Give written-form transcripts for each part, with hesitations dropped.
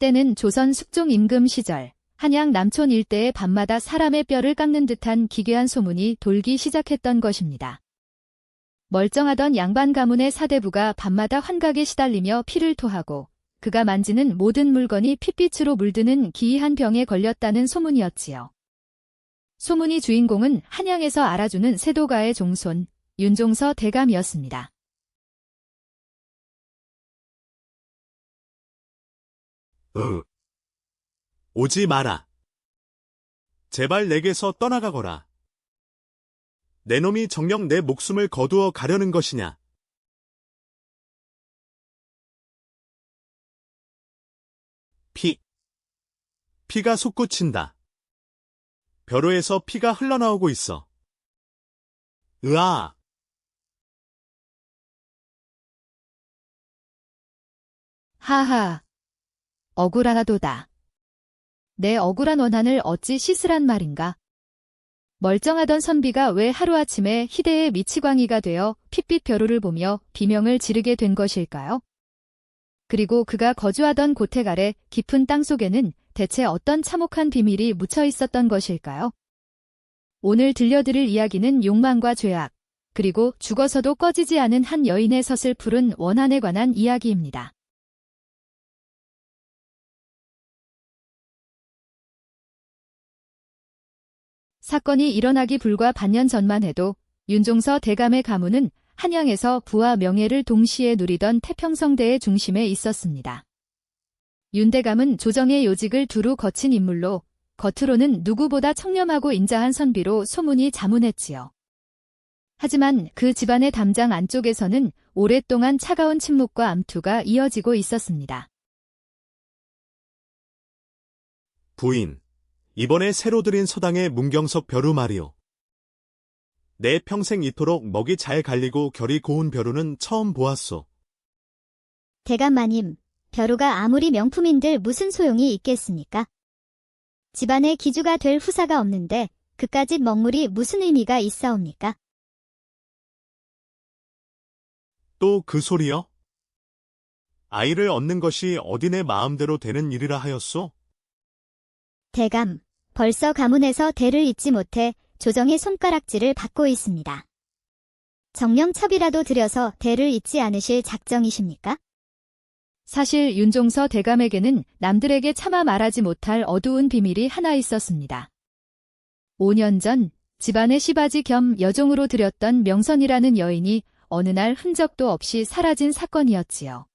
때는 조선 숙종 임금 시절 한양 남촌 일대에 밤마다 사람의 뼈를 깎는 듯한 기괴한 소문이 돌기 시작했던 것입니다. 멀쩡하던 양반 가문의 사대부가 밤마다 환각에 시달리며 피를 토하고 그가 만지는 모든 물건이 핏빛으로 물드는 기이한 병에 걸렸다는 소문이었지요. 소문의 주인공은 한양에서 알아주는 세도가의 종손 윤종서 대감이었습니다. 오지 마라. 제발 내게서 떠나가거라. 내 놈이 정녕 내 목숨을 거두어 가려는 것이냐. 피가 솟구친다. 벼로에서 피가 흘러나오고 있어. 으아! 하하. 억울하도다. 내 억울한 원한을 어찌 씻으란 말인가? 멀쩡하던 선비가 왜 하루아침에 희대의 미치광이가 되어 핏빛 벼루를 보며 비명을 지르게 된 것일까요? 그리고 그가 거주하던 고택 아래 깊은 땅 속에는 대체 어떤 참혹한 비밀이 묻혀 있었던 것일까요? 오늘 들려드릴 이야기는 욕망과 죄악, 그리고 죽어서도 꺼지지 않은 한 여인의 서슬푸른 원한에 관한 이야기입니다. 사건이 일어나기 불과 반년 전만 해도 윤종서 대감의 가문은 한양에서 부와 명예를 동시에 누리던 태평성대의 중심에 있었습니다. 윤 대감은 조정의 요직을 두루 거친 인물로 겉으로는 누구보다 청렴하고 인자한 선비로 소문이 자문했지요. 하지만 그 집안의 담장 안쪽에서는 오랫동안 차가운 침묵과 암투가 이어지고 있었습니다. 부인, 이번에 새로 들인 서당의 문경석 벼루 말이오. 내 평생 이토록 먹이 잘 갈리고 결이 고운 벼루는 처음 보았소. 대감마님, 벼루가 아무리 명품인들 무슨 소용이 있겠습니까? 집안의 기주가 될 후사가 없는데 그까짓 먹물이 무슨 의미가 있사옵니까? 또 그 소리여? 아이를 얻는 것이 어디 내 마음대로 되는 일이라 하였소? 대감, 벌써 가문에서 대를 잇지 못해 조정의 손가락질을 받고 있습니다. 정령 첩이라도 들여서 대를 잇지 않으실 작정이십니까? 사실 윤종서 대감에게는 남들에게 차마 말하지 못할 어두운 비밀이 하나 있었습니다. 5년 전 집안의 시바지 겸 여종으로 들였던 명선이라는 여인이 어느 날 흔적도 없이 사라진 사건이었지요.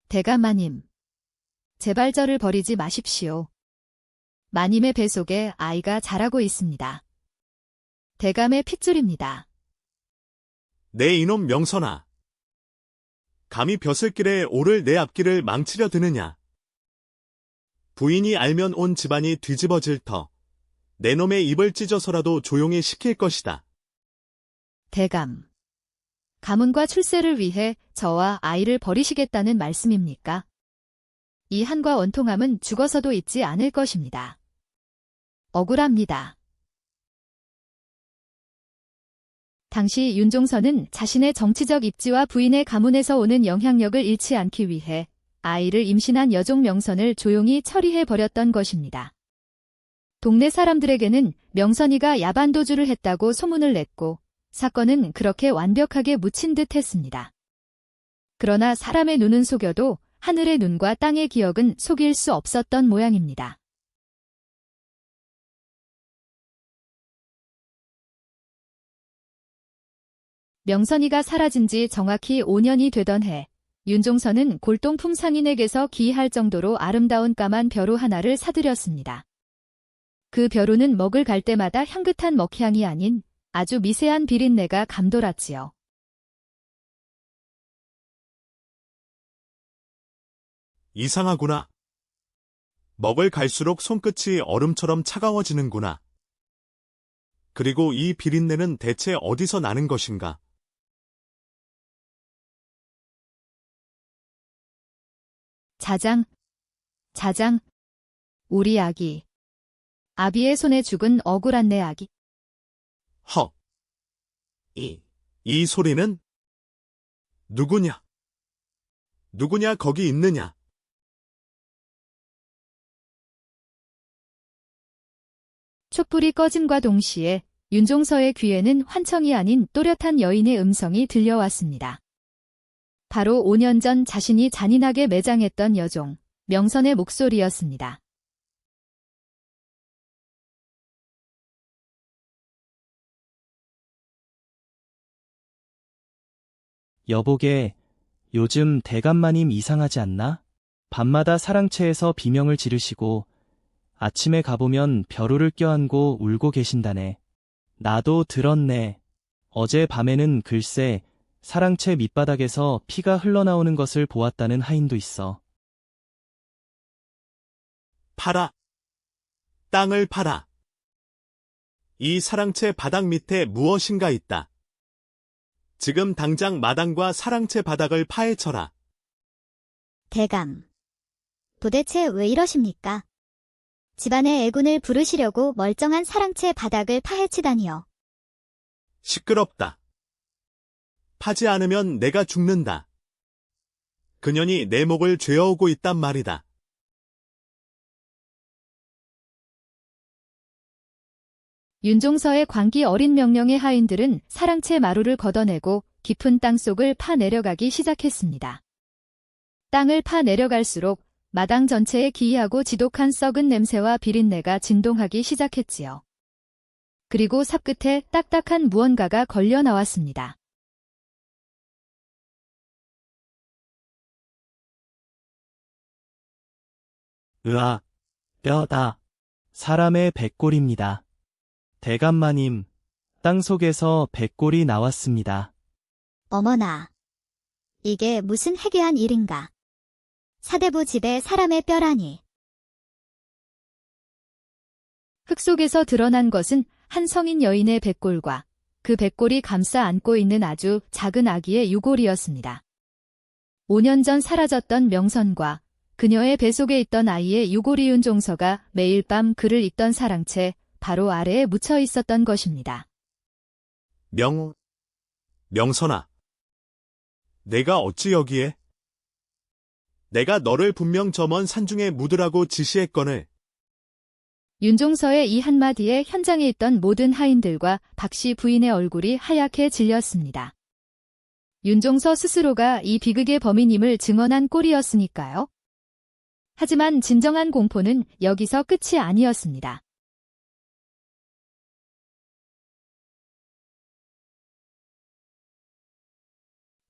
대감마님, 제발 저를 버리지 마십시오. 마님의 뱃속에 아이가 자라고 있습니다. 대감의 핏줄입니다. 내 이놈 명선아. 감히 벼슬길에 오를 내 앞길을 망치려 드느냐. 부인이 알면 온 집안이 뒤집어질 터. 내 놈의 입을 찢어서라도 조용히 시킬 것이다. 대감, 가문과 출세를 위해 저와 아이를 버리시겠다는 말씀입니까? 이 한과 원통함은 죽어서도 잊지 않을 것입니다. 억울합니다. 당시 윤종서는 자신의 정치적 입지와 부인의 가문에서 오는 영향력을 잃지 않기 위해 아이를 임신한 여종 명선을 조용히 처리해버렸던 것입니다. 동네 사람들에게는 명선이가 야반도주를 했다고 소문을 냈고 사건은 그렇게 완벽하게 묻힌 듯 했습니다. 그러나 사람의 눈은 속여도 하늘의 눈과 땅의 기억은 속일 수 없었던 모양입니다. 명선이가 사라진 지 정확히 5년이 되던 해, 윤종서는 골동품 상인에게서 기이할 정도로 아름다운 까만 벼루 하나를 사들였습니다. 그 벼루는 먹을 갈 때마다 향긋한 먹향이 아닌 아주 미세한 비린내가 감돌았지요. 이상하구나. 먹을 갈수록 손끝이 얼음처럼 차가워지는구나. 그리고 이 비린내는 대체 어디서 나는 것인가? 자장, 우리 아기. 아비의 손에 죽은 억울한 내 아기. 헉, 이 소리는? 누구냐? 누구냐 거기 있느냐? 촛불이 꺼짐과 동시에 윤종서의 귀에는 환청이 아닌 또렷한 여인의 음성이 들려왔습니다. 바로 5년 전 자신이 잔인하게 매장했던 여종, 명선의 목소리였습니다. 여보게, 요즘 대감마님 이상하지 않나? 밤마다 사랑채에서 비명을 지르시고 아침에 가보면 벼루를 껴안고 울고 계신다네. 나도 들었네. 어제 밤에는 글쎄 사랑채 밑바닥에서 피가 흘러나오는 것을 보았다는 하인도 있어. 팔아. 땅을 팔아. 이 사랑채 바닥 밑에 무엇인가 있다. 지금 당장 마당과 사랑채 바닥을 파헤쳐라. 대감. 도대체 왜 이러십니까? 집안의 애군을 부르시려고 멀쩡한 사랑채 바닥을 파헤치다니요. 시끄럽다. 파지 않으면 내가 죽는다. 그년이 내 목을 죄어오고 있단 말이다. 윤종서의 광기 어린 명령의 하인들은 사랑채 마루를 걷어내고 깊은 땅속을 파내려가기 시작했습니다. 땅을 파내려갈수록 마당 전체에 기이하고 지독한 썩은 냄새와 비린내가 진동하기 시작했지요. 그리고 삽 끝에 딱딱한 무언가가 걸려 나왔습니다. 으아, 뼈다. 사람의 백골입니다. 대감마님, 땅속에서 백골이 나왔습니다. 어머나. 이게 무슨 해괴한 일인가. 사대부 집에 사람의 뼈라니. 흙 속에서 드러난 것은 한 성인 여인의 백골과 그 백골이 감싸 안고 있는 아주 작은 아기의 유골이었습니다. 5년 전 사라졌던 명선과 그녀의 뱃속에 있던 아이의 유골이 윤종서가 매일 밤 그를 잊던 사랑채 바로 아래에 묻혀 있었던 것입니다. 명선아. 내가 어찌 여기에? 내가 너를 분명 저 먼 산중에 묻으라고 지시했거늘. 윤종서의 이 한마디에 현장에 있던 모든 하인들과 박씨 부인의 얼굴이 하얗게 질렸습니다. 윤종서 스스로가 이 비극의 범인임을 증언한 꼴이었으니까요. 하지만 진정한 공포는 여기서 끝이 아니었습니다.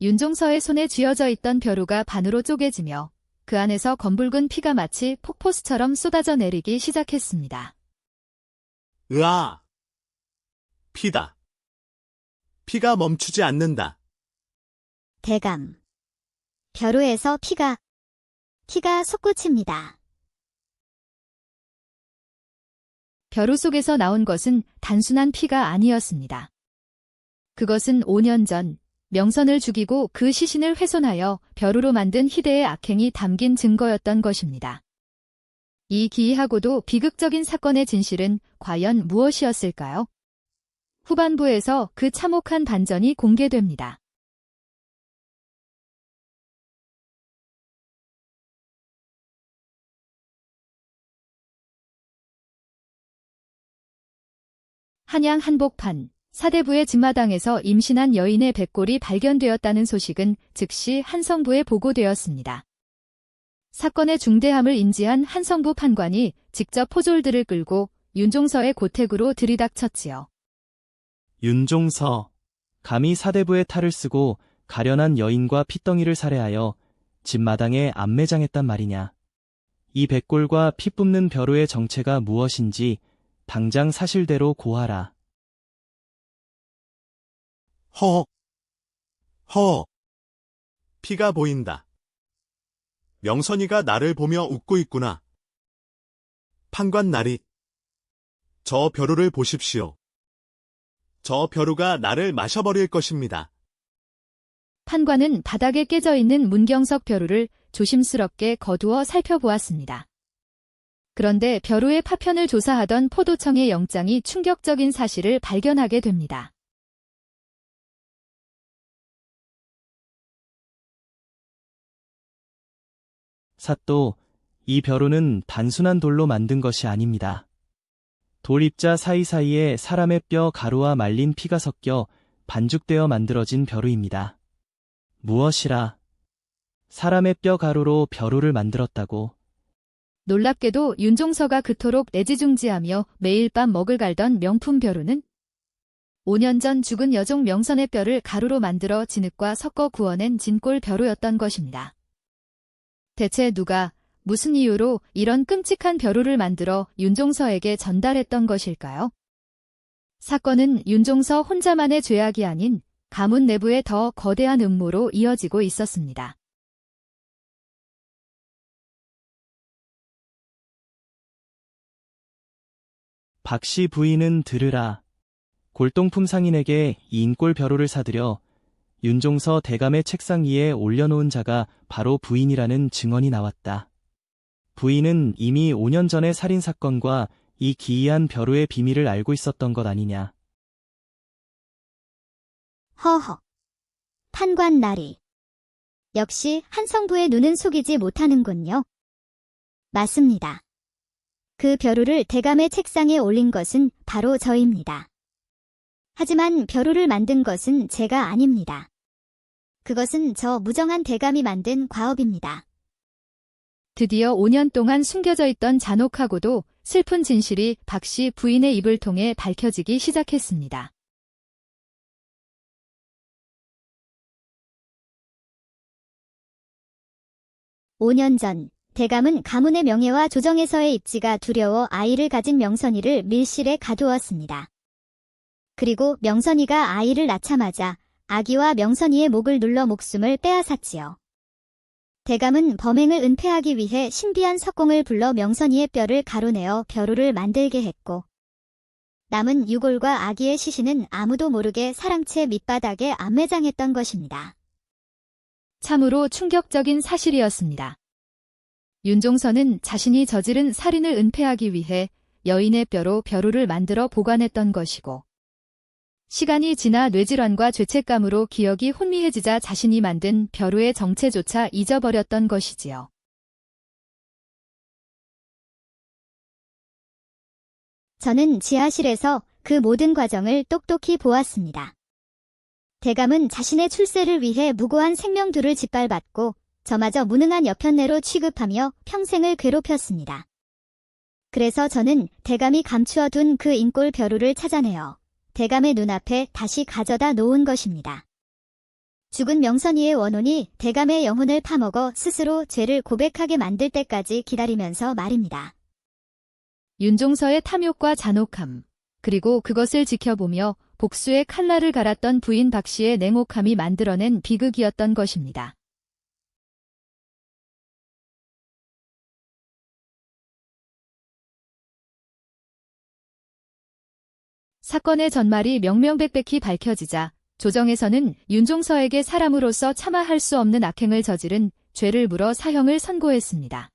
윤종서의 손에 쥐어져 있던 벼루가 반으로 쪼개지며 그 안에서 검붉은 피가 마치 폭포수처럼 쏟아져 내리기 시작했습니다. 으아! 피다. 피가 멈추지 않는다. 대감. 벼루에서 피가 솟구칩니다. 벼루 속에서 나온 것은 단순한 피가 아니었습니다. 그것은 5년 전 명선을 죽이고 그 시신을 훼손하여 벼루로 만든 희대의 악행이 담긴 증거였던 것입니다. 이 기이하고도 비극적인 사건의 진실은 과연 무엇이었을까요? 후반부에서 그 참혹한 반전이 공개됩니다. 한양 한복판, 사대부의 집마당에서 임신한 여인의 백골이 발견되었다는 소식은 즉시 한성부에 보고되었습니다. 사건의 중대함을 인지한 한성부 판관이 직접 포졸들을 끌고 윤종서의 고택으로 들이닥쳤지요. 윤종서, 감히 사대부의 탈을 쓰고 가련한 여인과 핏덩이를 살해하여 집마당에 암매장했단 말이냐. 이 백골과 피 뿜는 벼루의 정체가 무엇인지 당장 사실대로 고하라. 허. 피가 보인다. 명선이가 나를 보며 웃고 있구나. 판관 나리. 저 벼루를 보십시오. 저 벼루가 나를 마셔버릴 것입니다. 판관은 바닥에 깨져 있는 문경석 벼루를 조심스럽게 거두어 살펴보았습니다. 그런데 벼루의 파편을 조사하던 포도청의 영장이 충격적인 사실을 발견하게 됩니다. 삿도, 이 벼루는 단순한 돌로 만든 것이 아닙니다. 돌 입자 사이사이에 사람의 뼈 가루와 말린 피가 섞여 반죽되어 만들어진 벼루입니다. 무엇이라? 사람의 뼈 가루로 벼루를 만들었다고. 놀랍게도 윤종서가 그토록 애지중지하며 매일 밤 먹을 갈던 명품 벼루는 5년 전 죽은 여종 명선의 뼈를 가루로 만들어 진흙과 섞어 구워낸 진골 벼루였던 것입니다. 대체 누가, 무슨 이유로 이런 끔찍한 벼루를 만들어 윤종서에게 전달했던 것일까요? 사건은 윤종서 혼자만의 죄악이 아닌 가문 내부의 더 거대한 음모로 이어지고 있었습니다. 박씨 부인은 들으라. 골동품 상인에게 이 인골 벼루를 사들여 윤종서 대감의 책상 위에 올려놓은 자가 바로 부인이라는 증언이 나왔다. 부인은 이미 5년 전의 살인사건과 이 기이한 벼루의 비밀을 알고 있었던 것 아니냐. 허허. 판관 나리. 역시 한성부의 눈은 속이지 못하는군요. 맞습니다. 그 벼루를 대감의 책상에 올린 것은 바로 저입니다. 하지만 벼루를 만든 것은 제가 아닙니다. 그것은 저 무정한 대감이 만든 과업입니다. 드디어 5년 동안 숨겨져 있던 잔혹하고도 슬픈 진실이 박씨 부인의 입을 통해 밝혀지기 시작했습니다. (5년) 전 대감은 가문의 명예와 조정에서의 입지가 두려워 아이를 가진 명선이를 밀실에 가두었습니다. 그리고 명선이가 아이를 낳자마자 아기와 명선이의 목을 눌러 목숨을 빼앗았지요. 대감은 범행을 은폐하기 위해 신비한 석공을 불러 명선이의 뼈를 가루내어 벼루를 만들게 했고, 남은 유골과 아기의 시신은 아무도 모르게 사랑채 밑바닥에 안매장했던 것입니다. 참으로 충격적인 사실이었습니다. 윤종서는 자신이 저지른 살인을 은폐하기 위해 여인의 뼈로 벼루를 만들어 보관했던 것이고, 시간이 지나 뇌질환과 죄책감으로 기억이 혼미해지자 자신이 만든 벼루의 정체조차 잊어버렸던 것이지요. 저는 지하실에서 그 모든 과정을 똑똑히 보았습니다. 대감은 자신의 출세를 위해 무고한 생명들을 짓밟았고 저마저 무능한 여편네로 취급하며 평생을 괴롭혔습니다. 그래서 저는 대감이 감추어둔 그 인골 벼루를 찾아내어 대감의 눈앞에 다시 가져다 놓은 것입니다. 죽은 명선이의 원혼이 대감의 영혼을 파먹어 스스로 죄를 고백하게 만들 때까지 기다리면서 말입니다. 윤종서의 탐욕과 잔혹함, 그리고 그것을 지켜보며 복수의 칼날을 갈았던 부인 박씨의 냉혹함이 만들어낸 비극이었던 것입니다. 사건의 전말이 명명백백히 밝혀지자 조정에서는 윤종서에게 사람으로서 참아할 수 없는 악행을 저지른 죄를 물어 사형을 선고했습니다.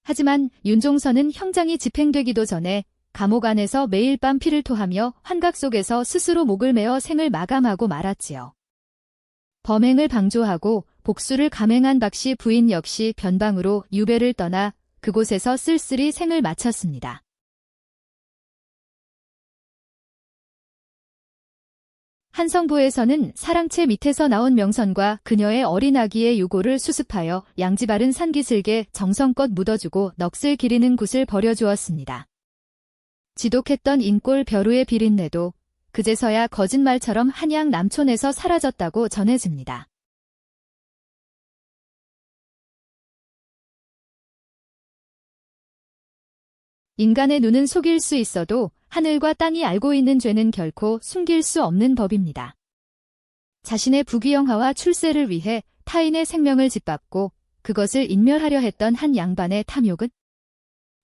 하지만 윤종서는 형장이 집행되기도 전에 감옥 안에서 매일 밤 피를 토하며 환각 속에서 스스로 목을 메어 생을 마감하고 말았지요. 범행을 방조하고 복수를 감행한 박씨 부인 역시 변방으로 유배를 떠나 그곳에서 쓸쓸히 생을 마쳤습니다. 한성부에서는 사랑채 밑에서 나온 명선과 그녀의 어린 아기의 유골을 수습하여 양지 바른 산기슭에 정성껏 묻어주고 넋을 기리는 굿을 벌여주었습니다. 지독했던 인골 벼루의 비린내도 그제서야 거짓말처럼 한양 남촌에서 사라졌다고 전해집니다. 인간의 눈은 속일 수 있어도 하늘과 땅이 알고 있는 죄는 결코 숨길 수 없는 법입니다. 자신의 부귀영화와 출세를 위해 타인의 생명을 짓밟고 그것을 인멸하려 했던 한 양반의 탐욕은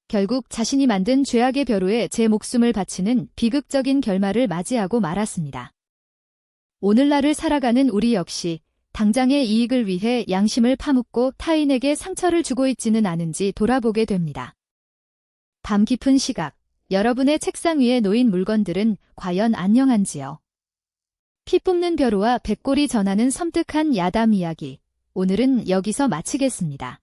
결국 자신이 만든 죄악의 벼루에 제 목숨을 바치는 비극적인 결말을 맞이하고 말았습니다. 오늘날을 살아가는 우리 역시 당장의 이익을 위해 양심을 파묻고 타인에게 상처를 주고 있지는 않은지 돌아보게 됩니다. 밤 깊은 시각, 여러분의 책상 위에 놓인 물건들은 과연 안녕한지요? 피 뿜는 벼루와 백골이 전하는 섬뜩한 야담 이야기, 오늘은 여기서 마치겠습니다.